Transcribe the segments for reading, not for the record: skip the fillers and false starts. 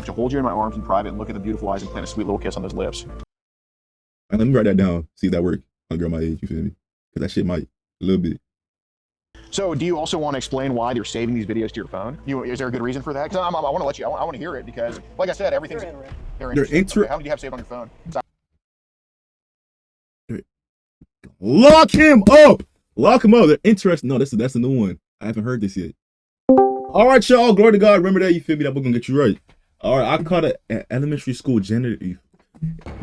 To hold you in my arms in private and look at the beautiful eyes and plant a sweet little kiss on those lips. Let me write that down. See if that works on a girl my age. You feel me? Because that shit might a little bit. So, do you also want to explain why you're saving these videos to your phone? Is there a good reason for that? Because I want to let you. I want to hear it because, like I said, everything's they're interesting. Okay, how many do you have saved on your phone? Lock him up. Lock him up. They're interesting. No, that's a new one. I haven't heard this yet. All right, y'all. Glory to God. Remember that. You feel me? That book gonna get you right. All right. I caught an elementary school janitor.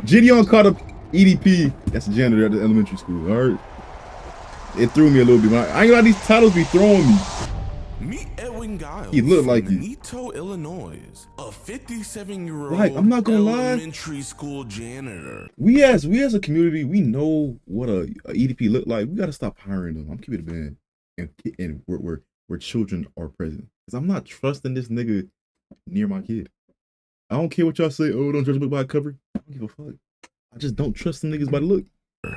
Jidion caught a EDP. That's a janitor at the elementary school. All right. It threw me a little bit. I ain't gonna lie, these titles be throwing me. Meet Edwin Giles. He looked like Janitor, Illinois, a 57-year-old I'm not gonna elementary school janitor. We as a community, we know what a EDP look like. We gotta stop hiring them. I'm keeping it a band, and where children are present. Cause I'm not trusting this nigga near my kid. I don't care what y'all say. Oh, don't judge a book by a cover. I don't give a fuck. I just don't trust the niggas by the look.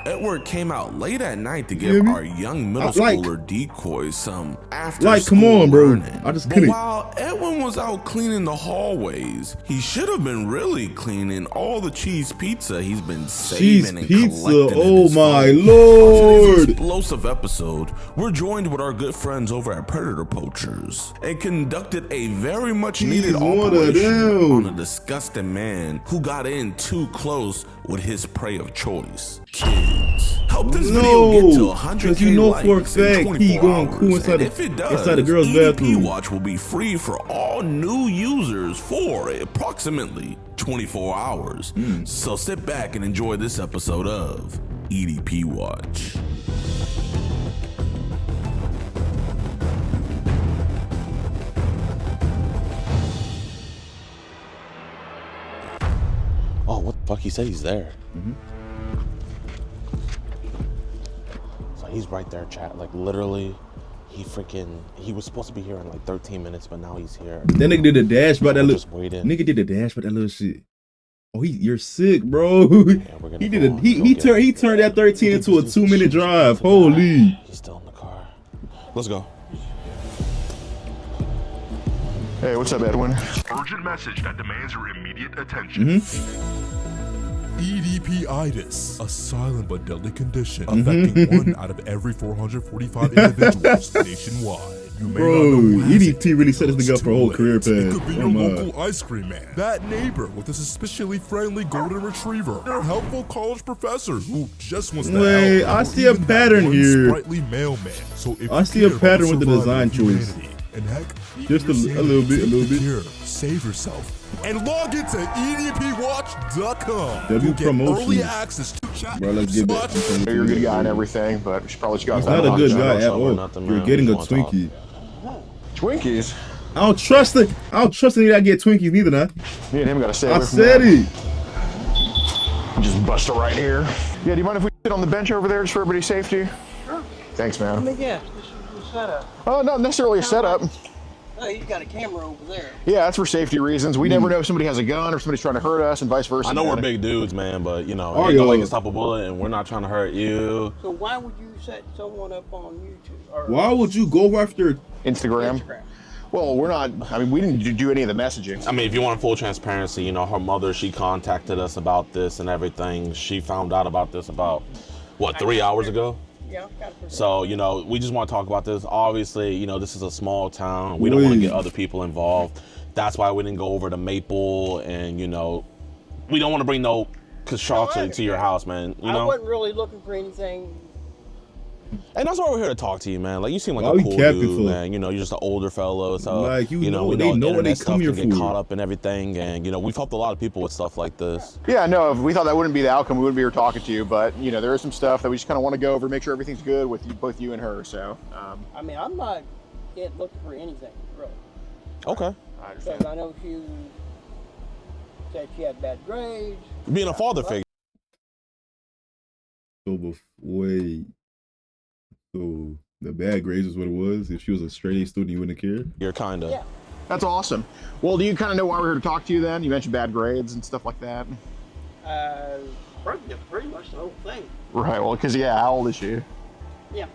Edward came out late at night to give our young middle schooler decoys some after come on, bro. learning. I just couldn't. But while Edwin was out cleaning the hallways, he should have been really cleaning all the cheese pizza he's been saving and collecting. Oh my lord! On today's explosive episode, we're joined with our good friends over at Predator Poachers and conducted a very much needed operation on a disgusting man who got in too close with his prey of choice. Kids, help this video get to 100K you know likes for a fact in 24 he going hours. cool inside the girl's bathroom. Watch will be free for all new users for approximately 24 hours. So sit back and enjoy this episode of EDP Watch. Oh, what the fuck? He said he's there. So he's right there, chat. Like, literally, he was supposed to be here in like 13 minutes, but now he's here. That nigga did a dash about that little. Just waiting. Nigga did a dash about that little shit. Oh, you're sick, bro. Yeah, he turned that 13 into a 2-minute drive. Holy. He's still in the car. Let's go. Hey, what's up, Edwin? Urgent message that demands your immediate attention. EDP-itis, a silent but deadly condition affecting 1 out of every 445 individuals nationwide. You may not know EDT really set this nigga up for a whole career path. It could be your local ice cream man, that neighbor with a suspiciously friendly golden retriever, your helpful college professor who just wants to help. I see a pattern here. Sprightly mailman. So if I see a pattern with the design choice. And heck, just a little bit. Save yourself and log into edpwatch.com. W promotion. Early access to chat. Bro, let's get that. You're a good guy and everything, but you should probably go outside. He's not a good guy at all. You're getting a Twinkie. Twinkies? I don't trust it. I don't trust any that get Twinkies neither, nah. Me and him gotta stay I away from said that. it. Just bust it right here. Yeah, do you mind if we sit on the bench over there just for everybody's safety? Sure. Thanks, man. Let me guess, this is the setup. Oh, not necessarily a setup. Oh, you got a camera over there. Yeah, that's for safety reasons. We never know if somebody has a gun or somebody's trying to hurt us and vice versa. I know we're big dudes, man, but you know, ain't no way to stop a bullet, and we're not trying to hurt you. So why would you set someone up on YouTube? Or Why would you go after Instagram? Well, we're not, I mean, we didn't do any of the messaging. I mean, if you want full transparency, you know, her mother, she contacted us about this and everything. She found out about this about, what, 3 hours ago? Yeah, got it. So, you know, we just want to talk about this. Obviously, you know, this is a small town. We don't want to get other people involved. That's why we didn't go over to Maple, and, you know, we don't want to bring no construction to your house, man. You know? I wasn't really looking for anything. And that's why we're here to talk to you, man. Like, you seem like Why a we cool capping dude, for? man. You know, you're just an older fellow, so Like, you know, they we know what they internet come here stuff can get for. caught up in everything, and you know, we've helped a lot of people with stuff like this. Yeah, no, if we thought that wouldn't be the outcome, we wouldn't be here talking to you, but, you know, there is some stuff that we just kind of want to go over, make sure everything's good with you, both you and her, so. I mean, I'm not looking for anything, really. Okay. I understand. Because I know she said she had bad grades. Being a father figure. wait. So the bad grades is what it was? If she was a straight A student, you wouldn't care? You're kind of. Yeah. That's awesome. Well, do you kind of know why we're here to talk to you then? You mentioned bad grades and stuff like that. Pretty much the whole thing. Right, well, because, yeah, how old is she? Yeah.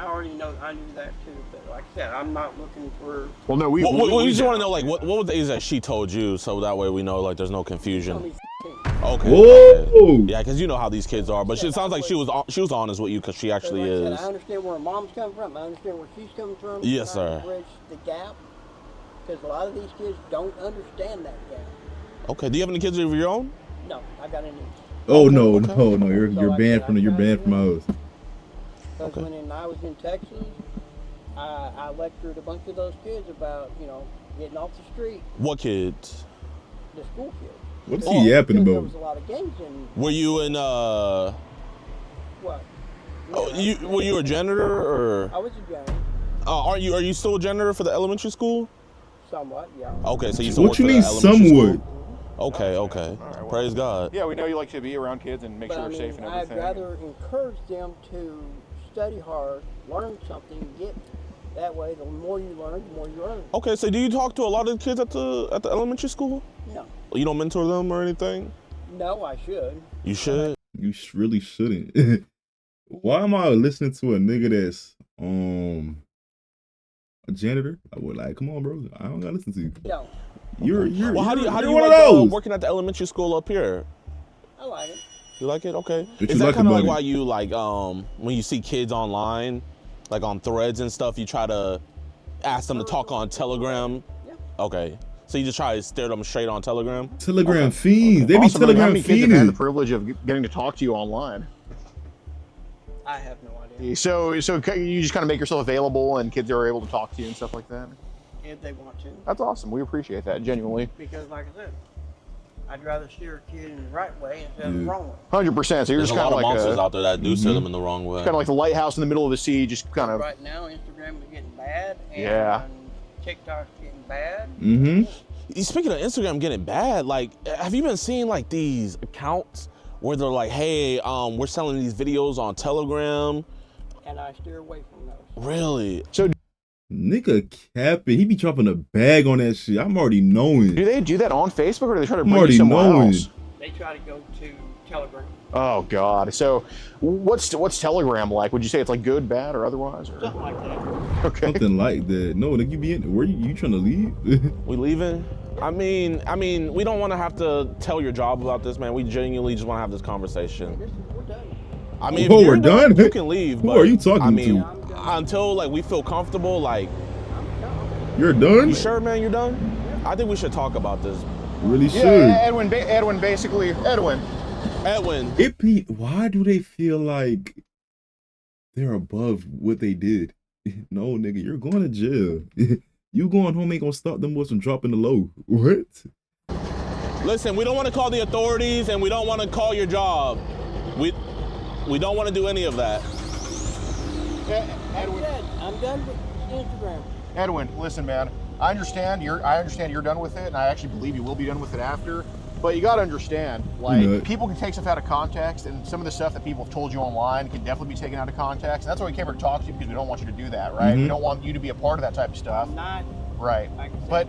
I already know. I knew that too. But like I said, I'm not looking for. Well, no, we just want to know like what was the age that she told you, so that way we know like there's no confusion. Okay. Whoa. Okay. Yeah, because you know how these kids are, but it sounds like she was honest with you because she actually like is. I said, I understand where mom's coming from. I understand where she's coming from. Yes, sir. Bridge the gap, because a lot of these kids don't understand that gap. Okay. Do you have any kids of your own? No, I got any. Oh Okay, no, okay. no, no! You're So banned from you're banned from house. Because Okay. when I was in Texas, I lectured a bunch of those kids about getting off the street, What kids? the school kids. What's Because he yapping There about? was a lot of gangs in Were you in what? Oh, were you a janitor or? I was a janitor, Are you still a janitor for the elementary school? somewhat, yeah. Okay, so you still What work you for the mean elementary somewhat? school? Okay, okay. well. Praise God. Yeah, we know you like to be around kids and make But sure I they're mean, safe and I'd everything. rather encourage them to study hard, learn something, get that way. The more you learn, the more you earn. Okay, so do you talk to a lot of the kids at the elementary school? No, You don't mentor them or anything? no, I should. You should. You really shouldn't. Why am I listening to a nigga that's a janitor? I would like, come on, bro. I don't gotta listen to you. No, You're Well, how do you you're like one of those. working at the elementary school up here? I like it. You like it? Okay. What Is you that like kind of about like it? why you like when you see kids online, like on threads and stuff, you try to ask them to talk on Telegram? Yeah. Okay. So you just try to stare them straight on Telegram? Telegram fiends. They be Awesome, man. How Telegram many kids have had the fiends. privilege of getting to talk to you online? I have no idea. So you just kind of make yourself available, and kids are able to talk to you and stuff like that. If they want to. That's awesome. We appreciate that genuinely. Because like I said, I'd rather steer a kid in the right way instead of the wrong way. 100%. So you're There's just a kind lot of of like monsters out there that do steer them in the wrong way. kind of like the lighthouse in the middle of the sea, just kind of. Right now, Instagram is getting bad, and Yeah. TikTok's getting bad. Mm-hmm. Speaking of Instagram getting bad, like, have you been seeing like these accounts where they're like, hey, we're selling these videos on Telegram? And I steer away from those. Really? So Nigga capping. He be dropping a bag on that shit. I'm already knowing. do they do that on Facebook, or do they try to I'm bring you already somewhere knowing. else? They try to go to Telegram. Oh God. So what's Telegram like? Would you say it's like good, bad, or otherwise? Or? Something like that. Okay. Something like that. No, nigga, you be in. Where you trying to leave? We leaving? I mean, we don't want to have to tell your job about this, man. We genuinely just want to have this conversation. We're done. I mean, Whoa, if you're we're done? you can leave. Who but, are you talking I mean, to? until like we feel comfortable, like, You're done? you sure, man, you're done? I think we should talk about this. Really should. Yeah, Edwin basically, Edwin. Why do they feel like they're above what they did? No, nigga, you're going to jail. You going home ain't gonna stop them boys from dropping the low. What? Listen, we don't want to call the authorities, and we don't want to call your job. We don't want to do any of that. Edwin. I'm done with Instagram. Edwin, listen, man. I understand you're done with it, and I actually believe you will be done with it after. But you got to understand, like, You're not. people can take stuff out of context, and some of the stuff that people have told you online can definitely be taken out of context. And that's why we came here to talk to you, because we don't want you to do that, right? We don't want you to be a part of that type of stuff, Not right? like I said, But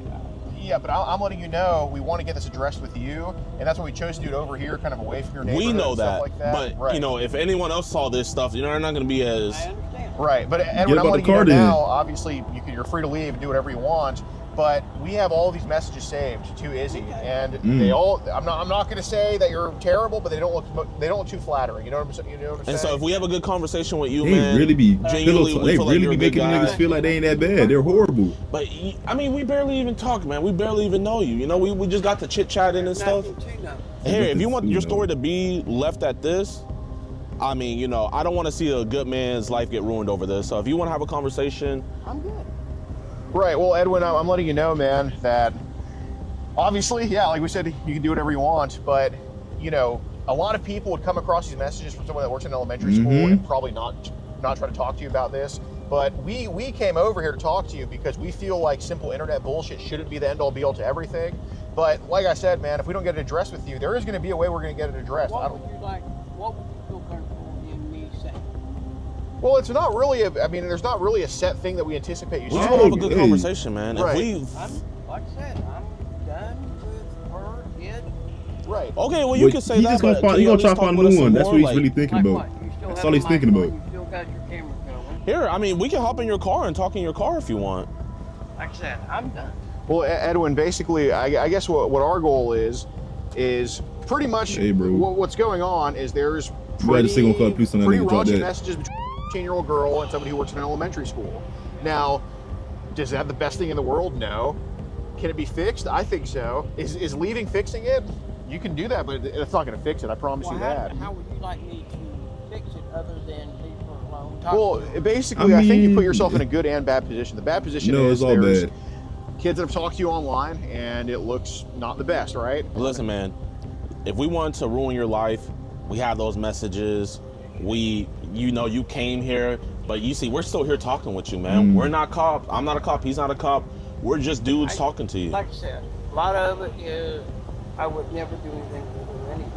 yeah, but I'm letting you know we want to get this addressed with you, and that's why we chose to do it over here, kind of away from your neighborhood. We know and stuff that, like that. but right. you know, if anyone else saw this stuff, you know, they're not going to be as. I understand. Right, but Edwin, I'm about letting the you know card in. now, obviously you're free to leave and do whatever you want, but we have all these messages saved to Izzy, and they all, I'm not going to say that you're terrible, but they don't look too flattering, you know what I'm saying? And so if we have a good conversation with you, They man, really be genuinely, we they feel like really you're be a good making guy. niggas feel like they ain't that bad. They're horrible. But I mean, we barely even talk, man. We barely even know you. You know, we just got to chit chatting and stuff. Nothing to know. Here, if you want your Nothing to story to be left at this, I mean, you know, I don't want to see a good man's life get ruined over this. So if you want to have a conversation, I'm good. Right, well, Edwin, I'm letting you know, man, that obviously, yeah, like we said, you can do whatever you want, but, you know, a lot of people would come across these messages from someone that works in elementary school and probably not try to talk to you about this. But we came over here to talk to you because we feel like simple internet bullshit shouldn't be the end all be all to everything. But like I said, man, if we don't get it addressed with you, there is going to be a way we're going to get it addressed. What would you feel comfortable in me saying? Well, it's not really there's not really a set thing that we anticipate you we just saying. want to have a good hey. conversation, man. Right. If Like I said, I'm done with her, it. Right. okay, well, you But can say he that. just gonna but find, can he you gonna at try least to find a talk with new us one. some That's more? what he's Like, really thinking Like about. what? You still That's have all a he's thinking microphone, about. You still got your camera going. Here, I mean, we can hop in your car and talk in your car if you want. Like I said, I'm done. Well, Edwin, basically, I guess what our goal is pretty much what's going on is there's pretty raunchy messages between a 18-year-old girl and somebody who works in an elementary school. Now, does it have the best thing in the world? No. Can it be fixed? I think so. Is leaving fixing it? You can do that, but it's not going to fix it. I promise you that. How would you like me to fix it other than leave her alone? Well, basically, I think you put yourself in a good and bad position. The bad position is there's kids that have talked to you online, and it looks not the best, right? Listen, man, if we want to ruin your life, we have those messages. You came here, but you see, we're still here talking with you, man. We're not cops. I'm not a cop. He's not a cop. We're just dudes talking to you. Like I said, a lot of it is I would never do anything with her anyway.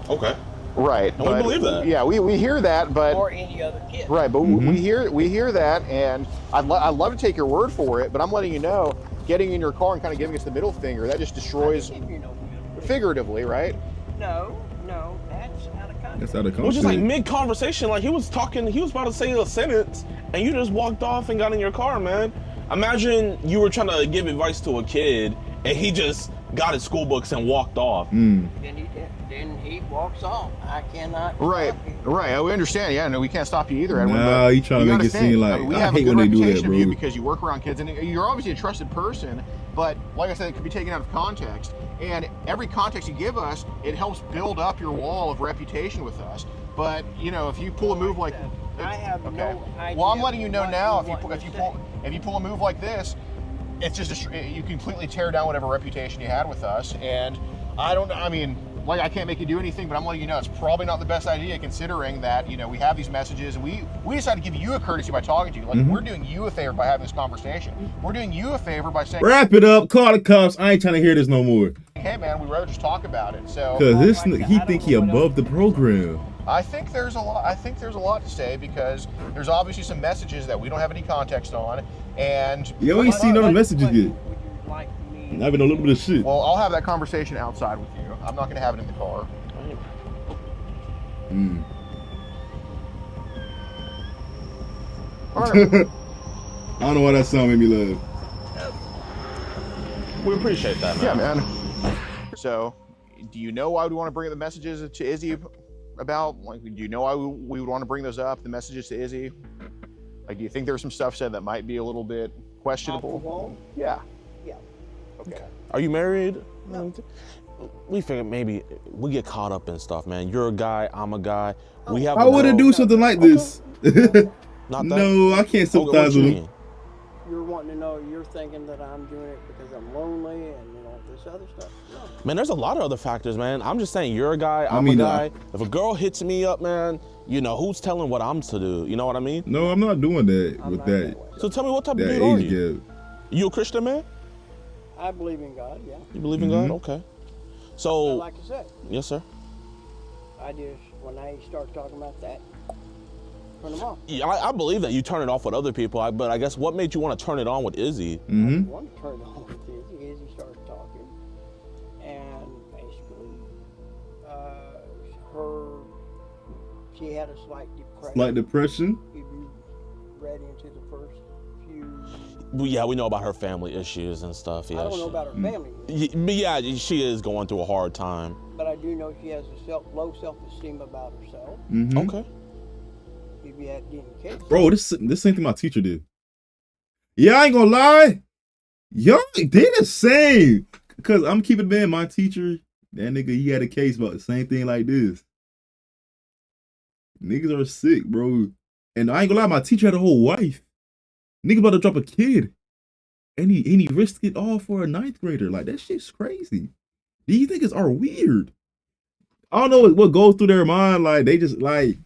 Okay. Right. And we believe that. Yeah, we hear that, but or any other kid. Right, but we hear that, and I'd love to take your word for it, but I'm letting you know, getting in your car and kind of giving us the middle finger, that just destroys, figuratively, right? No, that's out of context. That's out of context. It was just like mid-conversation, like he was about to say a sentence, and you just walked off and got in your car, man. Imagine you were trying to give advice to a kid, and he just got his school books and walked off. Then he walks off. I cannot. Right. We understand. Yeah, no, we can't stop you either, Edwin. Nah, you trying to make it seem like I hate when they do that, bro. Because you work around kids, and you're obviously a trusted person. But like I said, it could be taken out of context. And every context you give us, it helps build up your wall of reputation with us. But if you pull a move like, I have no idea. Well, I'm letting you know now. If you pull a move like this, it's just you completely tear down whatever reputation you had with us. And I can't make you do anything, but I'm letting you know it's probably not the best idea, considering that we have these messages, and we decided to give you a courtesy by talking to you. Like we're doing you a favor by having this conversation. We're doing you a favor by saying, wrap it up, call the cops. I ain't trying to hear this no more. Hey man, we'd rather just talk about it. So because he think he above the program. I think there's a lot to say, because there's obviously some messages that we don't have any context on, and we ain't seen none of the messages yet. Like me? Not even a little bit of shit. Well, I'll have that conversation outside with you. I'm not going to have it in the car. All right. I don't know why that song made me laugh. We appreciate that, man. Yeah, man. So, do you know why we want to bring the messages to Izzy about? Like, do you know why we would want to bring those up, the messages to Izzy? Like, do you think there's some stuff said that might be a little bit questionable? Off the wall? Yeah. Yeah. Okay. Are you married? No. We figured maybe we get caught up in stuff, man. You're a guy, I'm a guy. We have. I wouldn't do something like this. Not that. No, I can't sympathize with him. You're wanting to know, you're thinking that I'm doing it because I'm lonely and this other stuff. No. Man, there's a lot of other factors, man. I'm just saying, you're a guy, I'm a guy. If a girl hits me up, man, who's telling what I'm to do? You know what I mean? No, I'm not doing that with that. So tell me, what type of dude are you? You a Christian man? I believe in God, yeah. You believe in God? Okay. So, like I said. Yes, sir. When I start talking about that, turn them off. Yeah, I believe that you turn it off with other people, but I guess what made you want to turn it on with Izzy? I didn't want to turn it on with Izzy. Izzy started talking, and basically, she had a slight depression. Slight depression? If you read into the first few. Well, yeah, we know about her family issues and stuff. Yeah, I don't know about her family. But yeah, she is going through a hard time. But I do know she has a low self-esteem about herself. Okay. If you had any kids. Bro, this same thing my teacher did. Yeah, I ain't gonna lie. Y'all, they the same. Cause I'm keeping it, man, my teacher, that nigga, he had a case about the same thing like this. Niggas are sick, bro. And I ain't gonna lie, my teacher had a whole wife. Nigga about to drop a kid. And he risked it all for a 9th grader. Like, that shit's crazy. These niggas are weird. I don't know what goes through their mind. Like, they just like.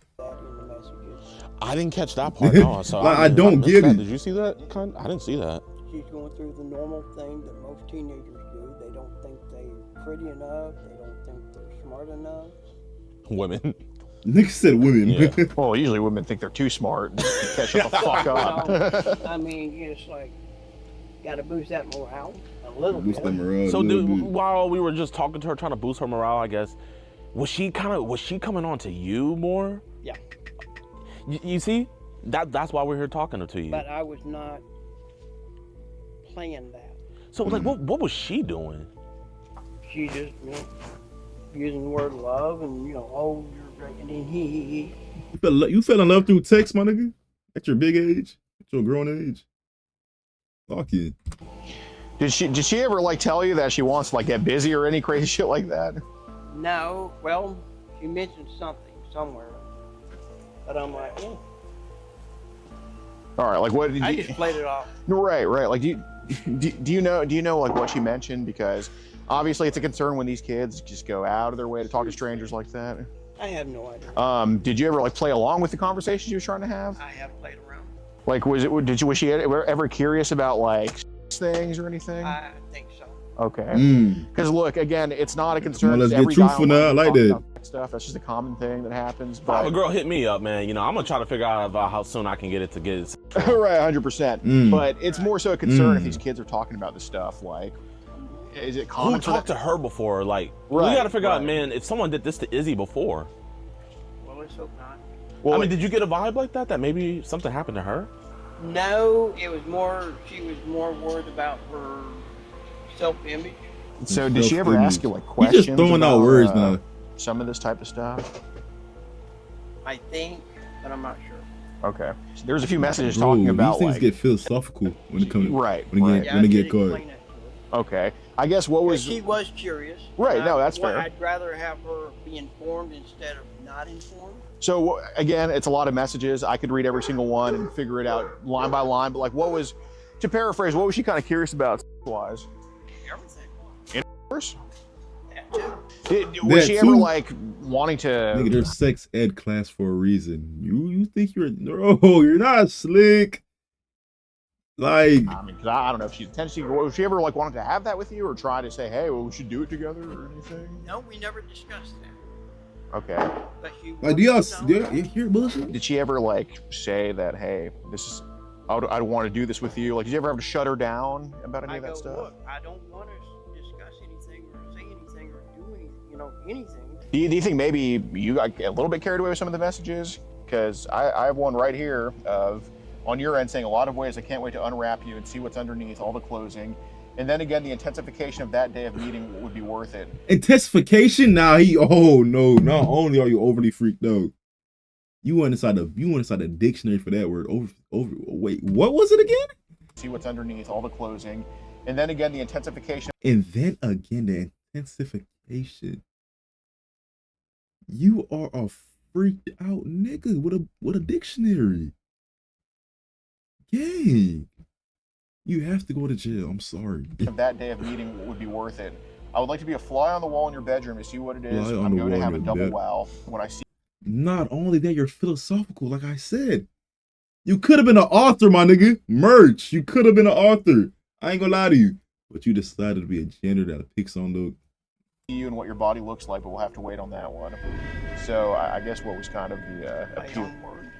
I didn't catch that part. No, so like, I don't get it. Did you see that? I didn't see that. She's going through the normal thing that most teenagers do. They don't think they're pretty enough. They don't think they're smart enough. Women. Nigga said women. Yeah. Well, usually women think they're too smart. Catch the fuck up. I mean, it's like, got to boost that morale a little boost bit. That morale so, while we were just talking to her, trying to boost her morale, I guess, was she coming on to you more? Yeah. You see? That's why we're here talking to you. But I was not playing that. So like, what was she doing? She just, using the word love and, oh, you're great, and then he. You fell in love through text, my nigga? At your big age? At your grown age? Fuck you. Did she ever like tell you that she wants to like get busy or any crazy shit like that? No, well, she mentioned something somewhere, but I'm like, All right, like what did I you? just played it off. Right. Like do you know like what she mentioned? Because obviously it's a concern when these kids just go out of their way to talk to strangers like that. I have no idea. Did you ever like play along with the conversations you were trying to have? I have played around. Like was she ever curious about like things or anything? I think so. Okay. Because look, again, it's not a concern. Let's Every get guy truthful now. I online like talks that. about stuff. That's just a common thing that happens. If But a girl hit me up, man, I'm gonna try to figure out about how soon I can get it. right, 100%. But it's more so a concern if these kids are talking about this stuff. Like, is it common? Who talked to her before? Like, Right, we gotta figure out, right. man, if someone did this to Izzy before. Well, let's hope not. Well, I mean, did you get a vibe like that? That maybe something happened to her? No, it was more. She was more worried about her self-image. so did she ever ask you like You questions? just throwing out about, words now. Some of this type of stuff. I think, but I'm not sure. Okay. So there's a few messages Bro, talking about these things like. get philosophical when it comes Right, when right. it when they get caught. explain that to her. Okay. I guess what But was. she was curious. Right, and no, that's fair. I'd rather have her be informed instead of not informed. So again, it's a lot of messages. I could read every single one and figure it out line by line. But like, what was, to paraphrase, what was she kind of curious about wise? Everything. Intercourse? That too. Was That she too. ever like wanting to? Nigga, there's sex ed class for a reason. You think you're you're not slick. Like, I mean, 'cause I don't know if she intentionally. Was she ever like wanted to have that with you, or try to say, "Hey, well, we should do it together," or anything? No, we never discussed that. Okay. But she. do y'all wanted to know. hear bullshit? Did she ever like say that, "Hey, this is, I want to do this with you"? Like, did you ever have to shut her down about any I of that go, stuff? look, I don't want to discuss anything or say anything or do anything. Do you think maybe you got a little bit carried away with some of the messages? Because I have one right here of on your end saying a lot of ways I can't wait to unwrap you and see what's underneath all the closing. And then again, the intensification of that day of meeting would be worth it. Intensification? Nah, oh no, not only are you overly freaked out, you went inside the dictionary for that word. Wait, what was it again? See what's underneath all the closing. And then again, the intensification. And then again, the intensification. You are a freaked out nigga with a dictionary. Gang, you have to go to jail. I'm sorry. Of that day of meeting would be worth it. I would like to be a fly on the wall in your bedroom to see what it is. Fly on I'm the going to wall have a in double bed. wow when I see. Not only that, you're philosophical, like I said. You could have been an author, my nigga. Merch. You could have been an author. I ain't gonna lie to you. But you decided to be a janitor that picks on the you and what your body looks like, but we'll have to wait on that one. So I guess what was kind of the My appeal. own word.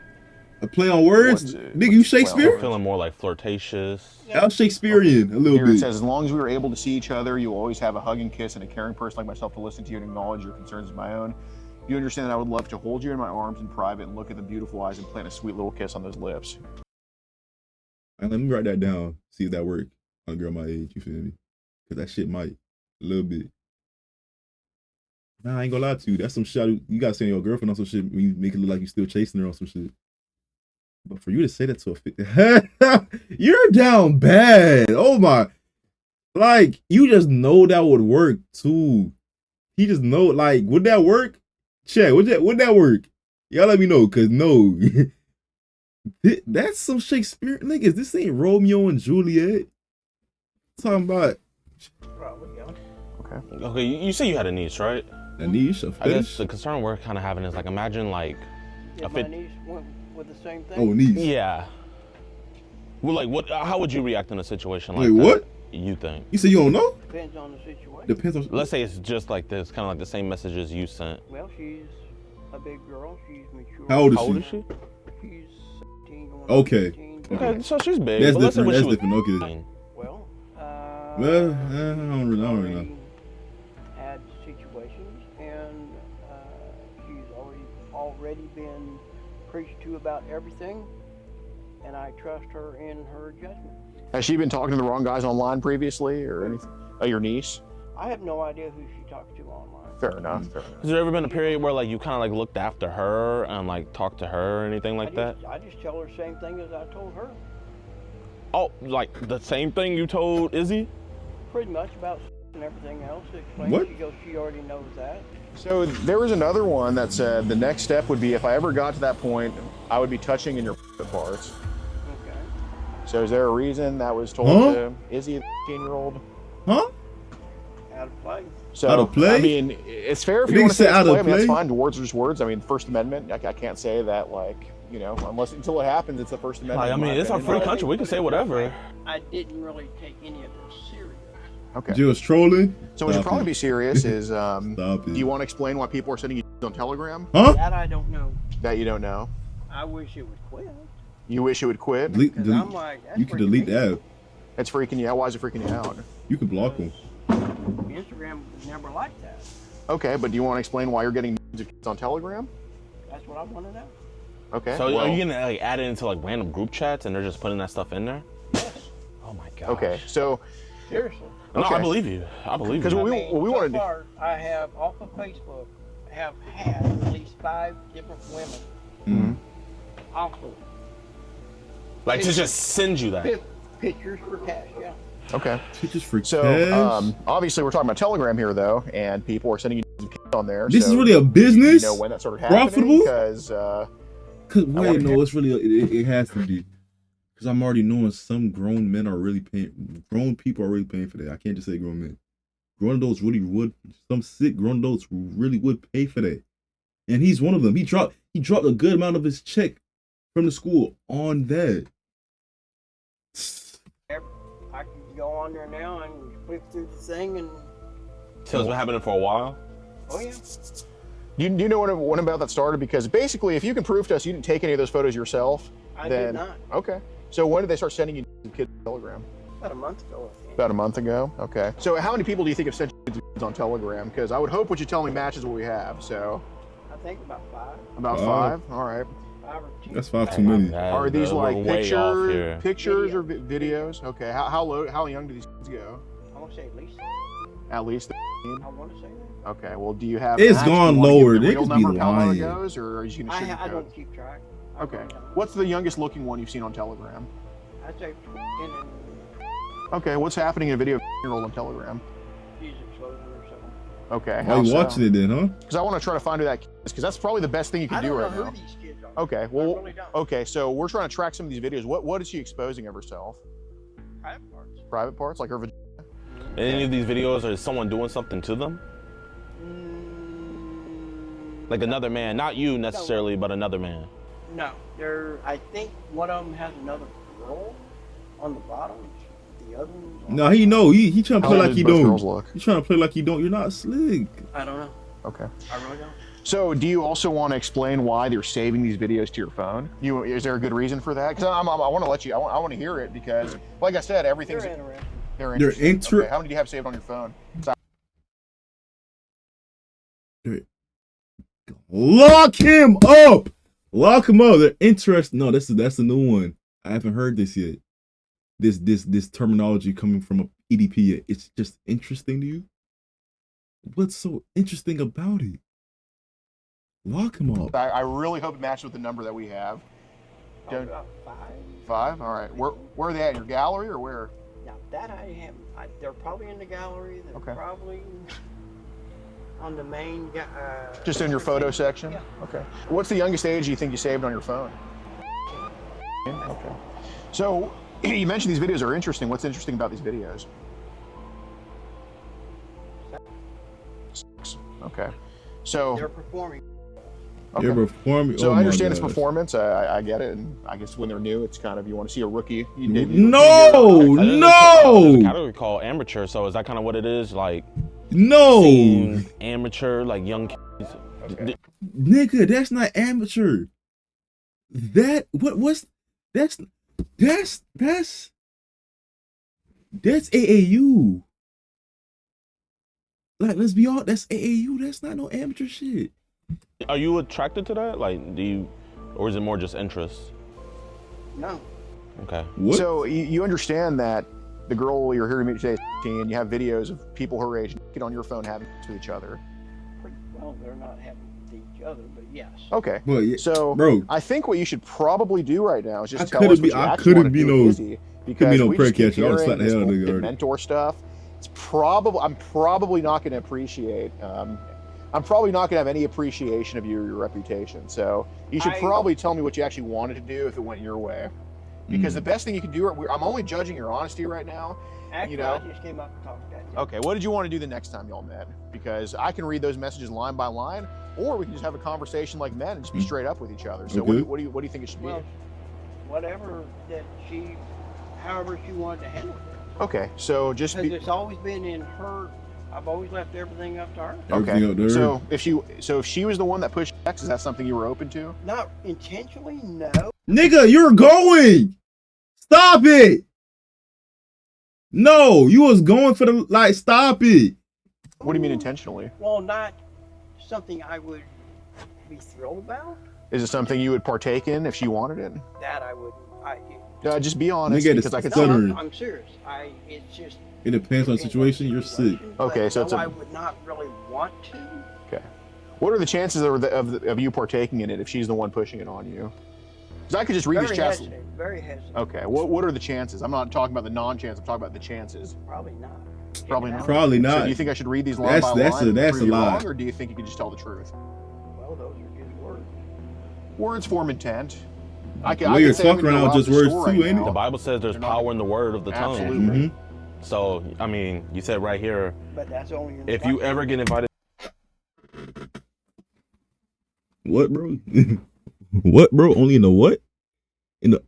a play on words. What's Nigga, you Shakespeare? well, Feeling more like flirtatious. How Shakespearean a little Here it bit. says, as long as we were able to see each other, you'll always have a hug and kiss and a caring person like myself to listen to you and acknowledge your concerns as my own. You understand that I would love to hold you in my arms in private and look at the beautiful eyes and plant a sweet little kiss on those lips. All right, let me write that down. See if that worked on a girl my age. You feel me? Because that shit might a little bit. Nah, I ain't gonna lie to you. That's some shit. You gotta say to your girlfriend on some shit when you make it look like you still chasing her on some shit. But for you to say that to a you're down bad. Oh my. Like, you just know that would work too. He just know, like, would that work? Check, would that work? Y'all let me know, cause no. That's some Shakespeare niggas. This ain't Romeo and Juliet. Talking about Probably, yeah. Okay, you say you had a niece, right? a niche, a I guess fetish. the concern we're kind of having is like, imagine like, If my niece went with the same thing. Oh, niece. yeah. Well, like, what? How would you react in a situation like Wait, that? what? You think? You say you don't know? Depends on the situation. Depends on. Let's say it's just like this, kind of like the same messages you sent. Well, she's a big girl. She's mature. How old is How she? old is she? She's 17. going on Okay. 18. Okay, so she's big. That's but let's say different. when That's she was different. Okay. 9. Well, Well, I don't really know. had situations, and she's already been preached to about everything. and I trust her in her judgment. Has she been talking to the wrong guys online previously or anything? Oh, your niece? I have no idea who she talks to online. Fair enough. Fair enough. Has there ever been a period where like you kind of like looked after her and like talked to her or anything like that? I just tell her the same thing as I told her. Oh, like the same thing you told Izzy? Pretty much about and everything else. Explain. What? She goes, she already knows that. So there was another one that said the next step would be if I ever got to that point, I would be touching in your parts. Okay. So is there a reason that was told Huh? to Izzy, the 15-year-old? Huh? Out of place. So, Out of play? I mean, it's fair if You you want to say say it's out of play. I mean, that's play? fine. Words are just words. I mean, First Amendment, I can't say that, like, you know, until it happens, it's the First Amendment. Like, I in mean, my it's our opinion. free country. We can say whatever. I didn't really take any of this serious. Okay. You was trolling? So what should Stop probably it. be serious is, Stop it. do you want to explain why people are sending you on Telegram Huh? That I don't know. that you don't know? I wish it would quit. You wish it would quit? Delete, Because delete. I'm like, that's You can freaking delete me. the app. It's freaking you out. Why is it freaking you out? You can block them. Instagram was never like that. Okay, but do you want to explain why you're getting of kids on Telegram? That's what I want to know. Okay. So well, are you gonna like add it into like random group chats and they're just putting that stuff in there? Yes. Oh my god. okay, so Seriously. No, Okay. I believe you. I believe you. Because I we mean, what we so wanted to far, I have off of Facebook, have had at least 5 different women Mm-hmm. off of Like to just send you that. pictures for cash. Yeah. okay. Pictures for So cash? obviously we're talking about Telegram here though, and people are sending you kids on there. This so is really a do business? you know when that started happening? Profitable? Because Cause wait, wanna no, it's really it has to be. Cause I'm already knowing some grown men are really paying. Grown people are really paying for that. I can't just say grown men. Grown adults really would. Some sick grown adults really would pay for that. And he's one of them. He dropped a good amount of his check from the school on that. I can go on there now and flip through the thing and, So it's been happening for a while. oh yeah. do you know when about that started? Because basically, if you can prove to us you didn't take any of those photos yourself, I then did not. okay. So when did they start sending you kids on Telegram? About a month ago, I think. About a month ago. Okay. So how many people do you think have sent you kids on Telegram? Because I would hope what you tell me matches what we have. So I think about 5. about Wow. 5. All right. 5 or 2. That's 5 too many. Are these We're like way off here. pictures or videos? Okay. How young do these kids go? I want to say at least. At least. I want to say that. Okay. Well, do you have? It's max? Do you gone wanna give lower. the They real could be number of how low it lying. goes, or are you going to I sugarcoat? don't keep track. I Okay. really don't. What's the youngest looking one you've seen on Telegram? I say 10 and Okay. What's happening in a video of a 10-year-old on Telegram? she's exposure or something. Okay. Why you watching it then, huh? Because I want to try to find who that kid is, because that's probably the best thing you I can do don't know right who now. these kids are. Okay. I Well. really don't. Okay. So we're trying to track some of these videos. What is she exposing of herself? Private parts. Private parts, like her vagina? Any of these videos are someone doing something to them? Like another man, not you necessarily, but another man. No, I think one of them has another girl on the bottom. The other one's on No, he know. He trying to How play old like do he both don't. girls look? He trying to play like he don't. You're not slick. I don't know. Okay. I really don't. So, do you also want to explain why they're saving these videos to your phone? Is there a good reason for that? Because I want to let you. I want to hear it because, like I said, everything's They're interesting. they're They're interesting. inter- Okay, how many do you have saved on your phone? Lock him up. Lock him up. They're interested. No, that's a new one. I haven't heard this yet. This terminology coming from a EDP yet. It's just interesting to you. What's so interesting about it? Lock him up. I really hope it matches with the number that we have. Probably about 5. 5. All right. Where are they at? In your gallery or where? Now that I have, they're probably in the gallery. They're Okay. probably on the main. Just in your photo section. Yeah. Okay. What's the youngest age you think you saved on your phone? Okay. So you mentioned these videos are interesting. What's interesting about these videos? Okay. So They're performing. okay. You're performing. So Oh I my understand it's gosh. performance. I get it, and I guess when they're new, it's kind of you want to see a rookie. You debut a No, video. There's a no, category called amateur, so is that kind of what it is? Like no, seeing amateur, like young kids. Okay. nigga, that's not amateur. What's that's AAU. Like, let's be honest, that's AAU. That's not no amateur shit. Are you attracted to that? Like, or is it more just interest? No, Okay. What? So you understand that the girl you're here to meet today is 18. You have videos of people her age naked on your phone having sex with each other. Well, they're not having with each other, but yes. Okay. Well, yeah, So, bro, I think what you should probably do right now is just I tell us couldn't what be- you I actually want couldn't to be do no- with Izzy, because no we prayer just keep catcher. I would've hearing slapped the this hell out of bullshit nigga already. mentor stuff. I'm probably not going to appreciate. I'm probably not going to have any appreciation of your reputation. So you should probably tell me what you actually wanted to do if it went your way. Because the best thing you can do, I'm only judging your honesty right now. Actually, I just came up and talked to that. Okay, what did you want to do the next time y'all met? Because I can read those messages line by line, or we can just have a conversation like men and just be straight up with each other. So Okay. what do you think it should be? Well, whatever that however she wanted to handle it. Okay, so just Because be, it's always been in her. I've always left everything up to her. Everything okay. up there. So if she was the one that pushed X, is that something you were open to? Not intentionally, no. Nigga, you're going. Stop it. No, you was going for the like. Stop it. What do you mean intentionally? Well, not something I would be thrilled about. Is it something you would partake in if she wanted it? That I wouldn't. Just be honest, Nigga, because I could it's stuttering. see. I'm serious. It's just. It depends on the situation. You're sick. Okay, so it's I would not really want to. Okay. What are the chances of you partaking in it if she's the one pushing it on you? Because I could just read these chats. Very hesitant. Okay. What are the chances? I'm not talking about the non-chance. I'm talking about the chances. Probably not. Probably not. Probably So not. do you think I should read these line by line? That's and a prove you lie. wrong, or do you think you could just tell the truth? Well, those are just words. Words form intent. I The way you're talking right now, just words too, ain't it? The Bible says there's power in the word of the tongue. Absolutely. Mhm. So, I mean, you said right here, But that's only in the if you Bible. ever get invited What, bro? What, bro? Only in the what? In the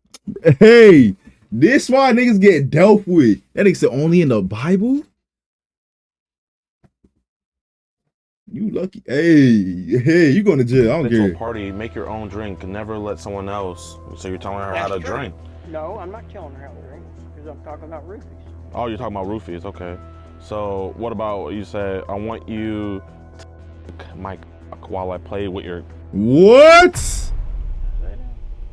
hey, this why niggas get dealt with. That nigga said only in the Bible. You lucky. Hey, you going to jail? I don't to a care. party, make your own drink, never let someone else. So you're telling her how to That's true. drink. No, I'm not telling her how to drink because I'm talking about roofies. Oh, you're talking about roofies, okay. So what about you said, I want you to take my cock while I play with your, What?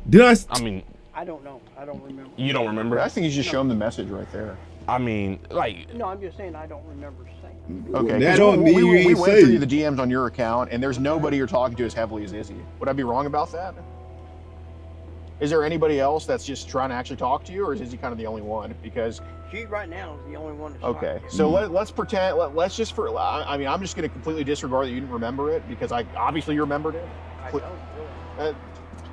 Did I mean, I don't know. I don't remember. you don't remember? I think you should just show him the message right there. I mean, like, No, I'm just saying I don't remember saying. Okay. That 'cause don't mean you we ain't went through saved. the DMs on your account, and there's nobody you're talking to as heavily as Izzy. Would I be wrong about that? Is there anybody else that's just trying to actually talk to you, or is Izzy kind of the only one? Because She right now is the only one that's okay, talking. so let's pretend. Let's just for. I mean, I'm just going to completely disregard that you didn't remember it because I obviously you remembered it. I don't really. Uh,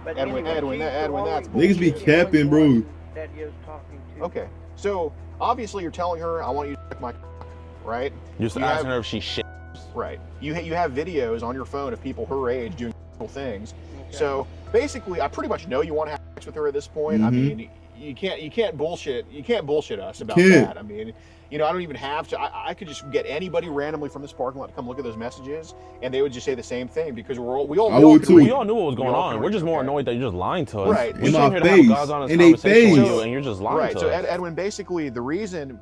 But Edwin, anyway, Edwin, that's Niggas be she's the capping, only bro. one That is talking to. okay, so obviously you're telling her I want you to suck my cock, right? you're just You asking have- her if she shit. Right. You have videos on your phone of people her age doing things. Okay. So basically, I pretty much know you want to have sex with her at this point. I Mhm. mean, you can't bullshit us about Can't. that. I mean, I don't even have to. I could just get anybody randomly from this parking lot to come look at those messages, and they would just say the same thing because we all I know. would too. We all knew what was going We all on. can We're just more okay. annoyed that you're just lying to us. Right. We In came my here to have face. a God's honest In they conversation with face. you, and you're just lying Right. to So us. Edwin, basically, the reason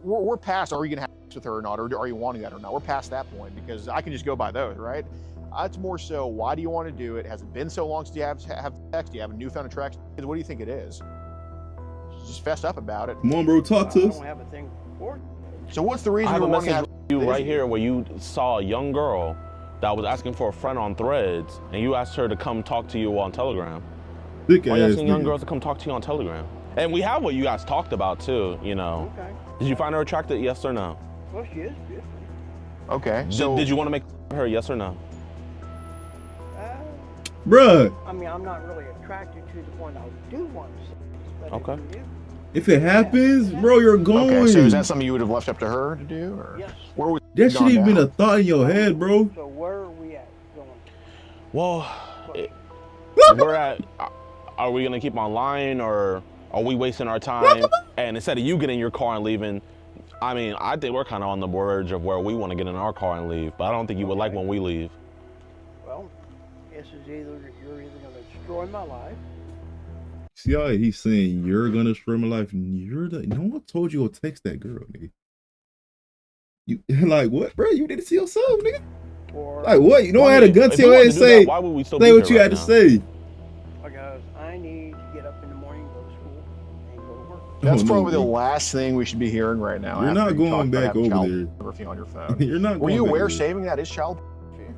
we're past are you going to have sex with her or not, or are you wanting that or not? We're past that point because I can just go by those, right? It's more so, why do you want to do it? Has it been so long since you have sex? Do you have a newfound attraction? What do you think it is? Just fess up about it. Come on, bro. Talk I to us. don't have a thing for it. So what's the I reason have a you're wanting to message have for you right Izzy? here where you saw a young girl that was asking for a friend on Threads, and you asked her to come talk to you on Telegram. Thick Why are you ass asking young nigga. girls to come talk to you on Telegram? And we have what you guys talked about too, you know. Okay. Did you find her attractive, yes or no? Well, she is beautiful. Okay. Did, So did you want to make her, yes or no? Bruh, I mean, I'm not really attracted to the point I do want to see. But Okay. if you do, if it happens, bro, you're going. okay. So is that something you would have left up to her to do, or Yes. where would That should gone even been down? a thought in your head, bro. So where are we at going? Well, we're at, are we gonna keep online or are we wasting our time? And instead of you getting in your car and leaving, I mean, I think we're kind of on the verge of where we want to get in our car and leave, but I don't think you would like when we leave. Well, this is you're either going to destroy my life. See how he's saying you're gonna destroy my life. You're the no one told you to text that girl, nigga. You like what, bro? You didn't see yourself, nigga. Or Like what? You don't have a gun If to you your wanted head to and do say that, why would we still say be what here you right had to now? say. because I need to get up in the morning and go to school. That's Oh, no, probably the bro. last thing we should be hearing right now. You're after not you going talk about back having over child there. pornography on your phone. You're not. Were you going aware back there. saving that is child pornography?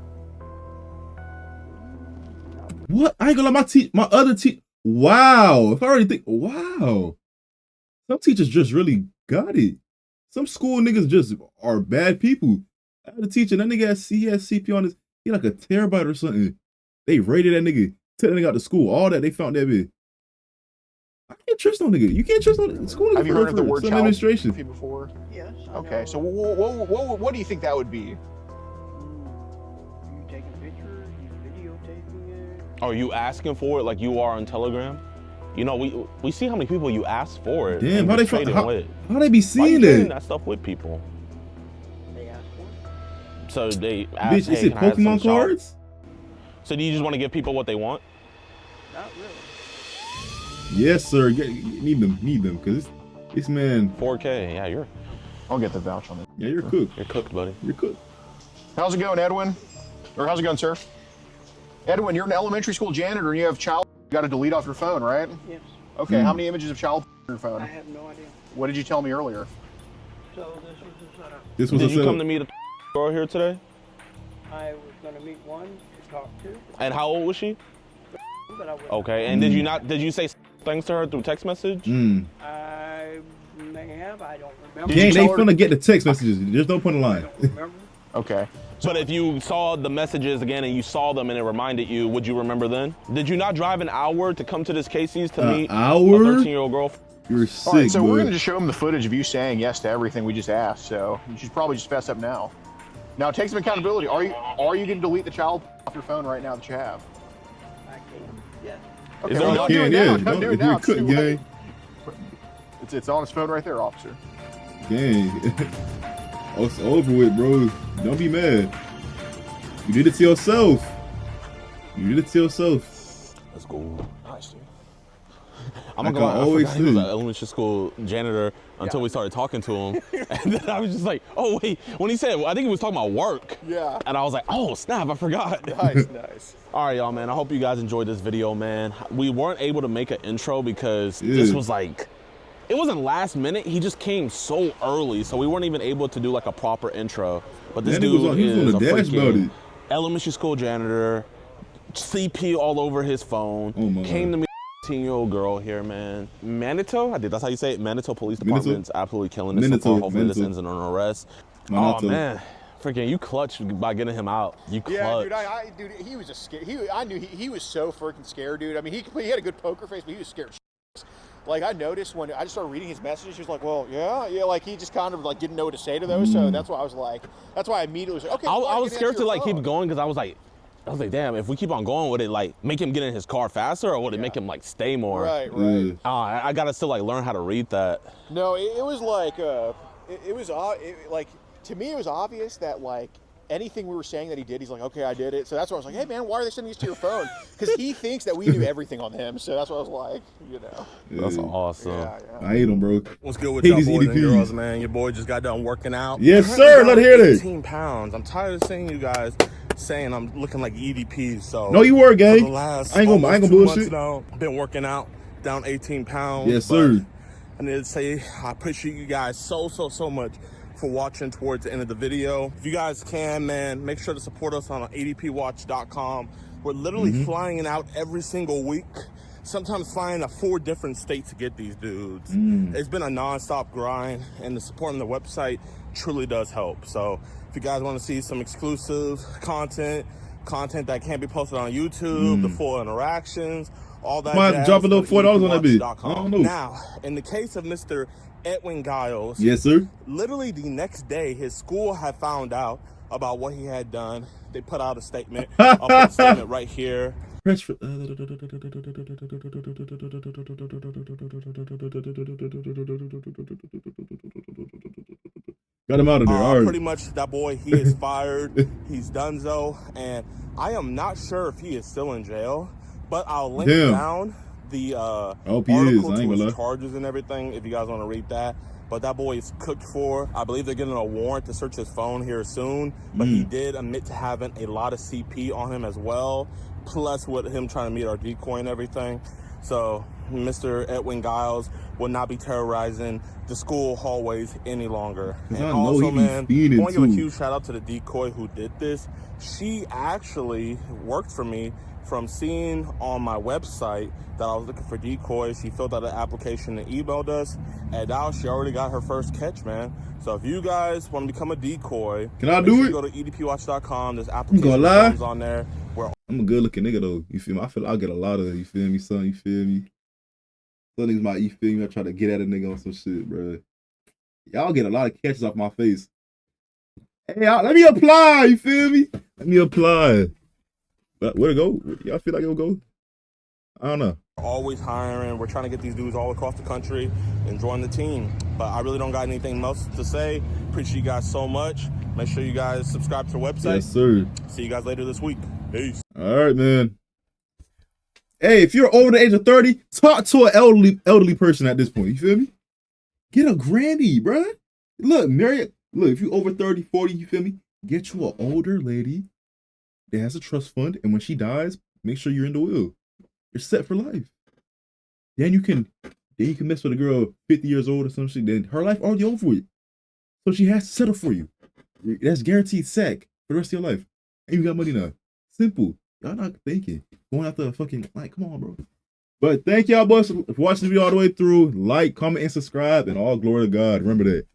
What? I ain't gonna lie, my other teacher. Wow. If I already think, wow. Some teachers just really got it. Some school niggas just are bad people. I had a teacher, that nigga he had CP on his, he like a terabyte or something. They raided that nigga, took that nigga out to school, all that, they found that bit. I can't trust no nigga. You can't trust no school nigga. Have you heard of the word child administration pornography before? Yes. I Okay, know. so what do you think that would be? You taking pictures, you videotaping it. Are you asking for it like you are on Telegram? You know, we see how many people you ask for it. Damn, and how you're they trading how with. they be Why you seeing trading that? that stuff with people? They ask for it. So they ask, Bitch, hey, is it can I have some Pokemon child- cards? So do you just want to give people what they want? Not really. Yes, sir. Need them, cause this man, 4K, yeah, I'll get the vouch on it. yeah, you're cooked. you're cooked, buddy. You're cooked. How's it going, Edwin? Or how's it going, sir? Edwin, you're an elementary school janitor and you have child. You got to delete off your phone, right? Yes. Okay, how many images of child on your phone? I have no idea. What did you tell me earlier? So this was the setup. This was Did a you come setup. to meet a girl here today? I was going to meet one to talk to, And how old was she? but I wouldn't. Okay, and did you say things to her through text message? I may have. I don't remember. Did you Gang, they tell her- finna get the text messages. Just don't put a I line. don't remember. Okay. But if you saw the messages again and you saw them and it reminded you, would you remember then? Did you not drive an hour to come to this Casey's to meet hour? a 13-year-old girl? You're All right, sick, so we're bud. going to just show him the footage of you saying yes to everything we just asked. So you should probably just fess up now. Now take some accountability. Are you going to delete the child off your phone right now that you have? I can. Yes. Okay, Is there well, a don't lot- do it Yeah, now. yeah, Don't do it if now. you're It's too cooked, late. gang. It's on his phone right there, officer. Gang. Oh, it's over with, bro. Don't be mad. You did it to yourself. You did it to yourself. Let's go. Nice, dude. I'm Like not gonna I lie, I always forgot he was say. an elementary school janitor until we started talking to him. And then I was just like, oh wait, when he said, I think he was talking about work. Yeah. And I was like, oh snap, I forgot. Nice. All right, y'all, man. I hope you guys enjoyed this video, man. We weren't able to make an intro because this Yeah. was like, it wasn't last minute. He just came so early, so we weren't even able to do like a proper intro. But this That nigga was dude on- he was on is the a dash about freaking it. elementary school janitor, CP all over his phone. Oh, my Came God. to meet a 18-year-old girl here, man. Manitou, I think that's how you say it. Manitou Police Manitou? Department's absolutely killing this so Manitou, far. Hopefully this Manitou. ends in an arrest. Manitou. Oh man, freaking you clutched by getting him out. You clutched. Yeah, dude, he was a scare. I knew he was so freaking scared, dude. I mean, he had a good poker face, but he was scared. Like I noticed when I just started reading his messages, he was like, "Well, yeah," like he just kind of like didn't know what to say to those. So that's why I was like, that's why I immediately was like, "Okay." I was scared to like keep going because I was like, damn, if we keep on going, would it like make him get in his car faster or would it make him like stay more? Right. Yeah. I gotta still like learn how to read that. No, it was like like to me it was obvious that like anything we were saying that he did, he's like, okay, I did it. So that's why I was like, hey man, why are they sending these to your phone? Because he thinks that we knew everything on him. So that's what I was like, you know. That's Yeah. awesome. Yeah. I hate him, bro. What's good with Hate y'all these boys and EDPs. girls, man? Your boy just got done working out. Yes, Currently sir. down Let hear that. 18 pounds. I'm tired of seeing you guys saying I'm looking like EDPs. So No, you were, for gang. the last I ain't gonna almost 2 bullshit. months now, been working out, down 18 pounds. Yes, but sir. I need to say I appreciate you guys so much for watching towards the end of the video. If you guys can, man, make sure to support us on adpwatch.com. We're literally flying it out every single week. Sometimes flying to 4 different states to get these dudes. It's been a non-stop grind, and the support on the website truly does help. So if you guys want to see some exclusive content that can't be posted on YouTube, the full interactions, all that Might jazz, drop a little go to $4 on that bitch. edpwatch.com. I don't know. Now, in the case of Mr. Edwin Giles, Yes, sir. literally the next day, his school had found out about what he had done. They put out a statement. I'll put a statement right here. Press for. Got him out of there. All right. Pretty much that boy, he is fired. He's donezo. And I am not sure if he is still in jail, but I'll link Damn. down the hope he is. article I to ain't gonna his lie. charges and everything if you guys want to read that. But that boy is cooked for. I believe they're getting a warrant to search his phone here soon. But he did admit to having a lot of CP on him as well. Plus with him trying to meet our decoy and everything. So Mr. Edwin Giles will not be terrorizing the school hallways any longer. And I know also, he be man, I fiending want to give a too. huge shout out to the decoy who did this. She actually worked for me from seeing on my website that I was looking for decoys. She filled out an application and emailed us, and now she already got her first catch, man. So if you guys want to become a decoy, can I do it? Go to edpwatch.com. There's application forms on there. Where I'm a good looking nigga though. You feel me? I feel I'll get a lot of, you feel me, son? You feel me? Some niggas might, you feel me? I try to get at a nigga on some shit, bro. Y'all get a lot of catches off my face. Hey, let me apply. You feel me? Let me apply. But where to go? Y'all feel like it'll go? I don't know. always hiring. We're trying to get these dudes all across the country and join the team. But I really don't got anything else to say. Appreciate you guys so much. Make sure you guys subscribe to the website. Yes, sir. See you guys later this week. Peace. All right, man. Hey, if you're over the age of 30, talk to an elderly person at this point. You feel me? Get a granny, bruh. Look, Marriott. Look, if you over 30, 40, you feel me? Get you an older lady that has a trust fund, and when she dies, make sure you're in the will. You're set for life. Then you can mess with a girl 50 years old or some shit. Then her life already over with. So she has to settle for you. That's guaranteed sack for the rest of your life. And you got money now. Simple. Y'all not thinking. Going after a fucking, like, come on, bro. But thank y'all boys for watching the video all the way through. Like, comment, and subscribe, and all glory to God. Remember that.